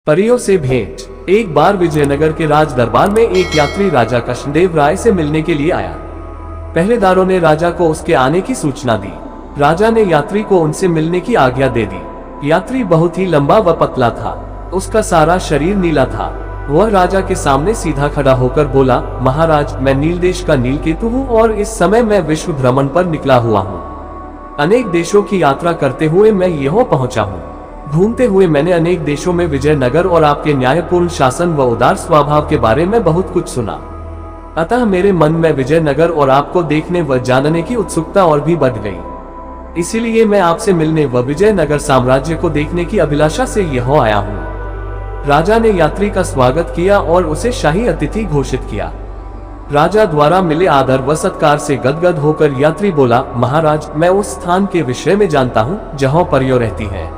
परियों से भेंट। एक बार विजयनगर के राज दरबार में एक यात्री राजा कृष्णदेव राय से मिलने के लिए आया। पहरेदारों ने राजा को उसके आने की सूचना दी। राजा ने यात्री को उनसे मिलने की आज्ञा दे दी। यात्री बहुत ही लंबा व पतला था। उसका सारा शरीर नीला था। वह राजा के सामने सीधा खड़ा होकर बोला, महाराज, मैं नील देश का नीलकेतु हूँ और इस समय मैं विश्व भ्रमण पर निकला हुआ हूँ। अनेक देशों की यात्रा करते हुए मैं यहाँ पहुँचा हूँ। घूमते हुए मैंने अनेक देशों में विजयनगर और आपके न्यायपूर्ण शासन व उदार स्वभाव के बारे में बहुत कुछ सुना। अतः मेरे मन में विजयनगर और आपको देखने व जानने की उत्सुकता और भी बढ़ गई। इसीलिए मैं आपसे मिलने व विजयनगर साम्राज्य को देखने की अभिलाषा से यहाँ आया हूँ। राजा ने यात्री का स्वागत किया और उसे शाही अतिथि घोषित किया। राजा द्वारा मिले आदर व सत्कार से गदगद होकर यात्री बोला, महाराज, मैं उस स्थान के विषय में जानता हूँ जहाँ परियों रहती है।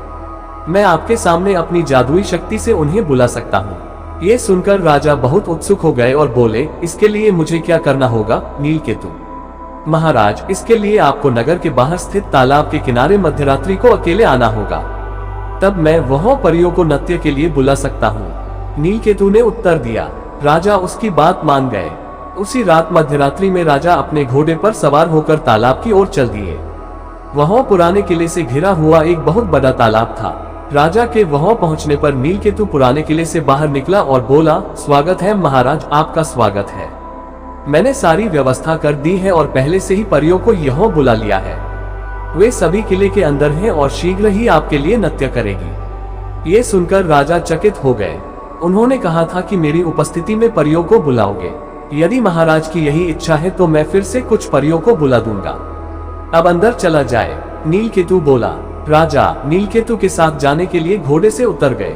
मैं आपके सामने अपनी जादुई शक्ति से उन्हें बुला सकता हूँ। ये सुनकर राजा बहुत उत्सुक हो गए और बोले, इसके लिए मुझे क्या करना होगा नीलकेतु? महाराज, इसके लिए आपको नगर के बाहर स्थित तालाब के किनारे मध्यरात्रि को अकेले आना होगा। तब मैं वहाँ परियों को नृत्य के लिए बुला सकता हूँ। नीलकेतु ने उत्तर दिया। राजा उसकी बात मान गए। उसी रात मध्यरात्रि में राजा अपने घोड़े पर सवार होकर तालाब की ओर चल दिए। वहाँ पुराने किले से घिरा हुआ एक बहुत बड़ा तालाब था। राजा के वहाँ पहुँचने पर नीलकेतु पुराने किले से बाहर निकला और बोला, स्वागत है महाराज, आपका स्वागत है। मैंने सारी व्यवस्था कर दी है और पहले से ही परियों को यहाँ बुला लिया है। वे सभी किले के अंदर हैं और शीघ्र ही आपके लिए नृत्य करेगी। ये सुनकर राजा चकित हो गए। उन्होंने कहा था कि मेरी उपस्थिति में परियों को बुलाओगे। यदि महाराज की यही इच्छा है तो मैं फिर से कुछ परियों को बुला दूंगा। अब अंदर चला जाए। नीलकेतु बोला। राजा नीलकेतु के साथ जाने के लिए घोड़े से उतर गए।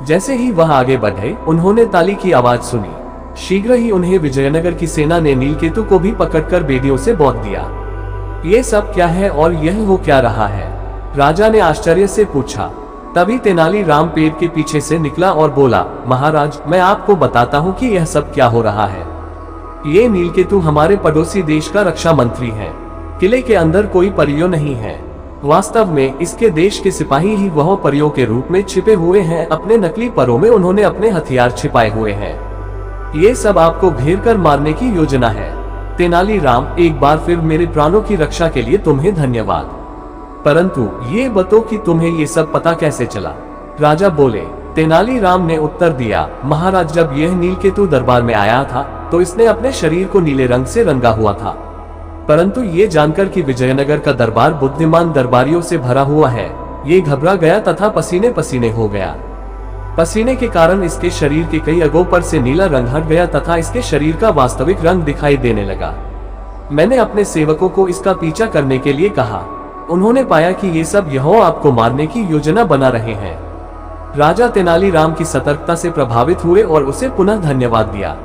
जैसे ही वह आगे बढ़े, उन्होंने ताली की आवाज सुनी। शीघ्र ही उन्हें विजयनगर की सेना ने नीलकेतु को भी पकड़कर बेड़ियों से बांध दिया। ये सब क्या है और यह हो क्या रहा है? राजा ने आश्चर्य से पूछा। तभी तेनालीराम पेड़ के पीछे से निकला और बोला, महाराज, मैं आपको बताता हूँ कि यह सब क्या हो रहा है। ये नीलकेतु हमारे पड़ोसी देश का रक्षा मंत्री है। किले के अंदर कोई परियों नहीं है। वास्तव में इसके देश के सिपाही ही वह परियों के रूप में छिपे हुए हैं। अपने नकली परों में उन्होंने अपने हथियार छिपाए हुए हैं। ये सब आपको घेर कर मारने की योजना है। तेनालीराम, एक बार फिर मेरे प्राणों की रक्षा के लिए तुम्हें धन्यवाद। परंतु ये बताओ कि तुम्हें ये सब पता कैसे चला? राजा बोले। तेनालीराम ने उत्तर दिया, महाराज, जब यह नीलकेतु दरबार में आया था तो इसने अपने शरीर को नीले रंग से रंगा हुआ था। परंतु ये जानकर कि विजयनगर का दरबार बुद्धिमान दरबारियों से भरा हुआ है, ये घबरा गया तथा पसीने पसीने हो गया। पसीने के कारण इसके शरीर के कई अंगों पर से नीला रंग हट गया तथा इसके शरीर का वास्तविक रंग दिखाई देने लगा। मैंने अपने सेवकों को इसका पीछा करने के लिए कहा। उन्होंने पाया कि ये सब यहाँ आपको मारने की योजना बना रहे हैं। राजा तेनालीराम की सतर्कता से प्रभावित हुए और उसे पुनः धन्यवाद दिया।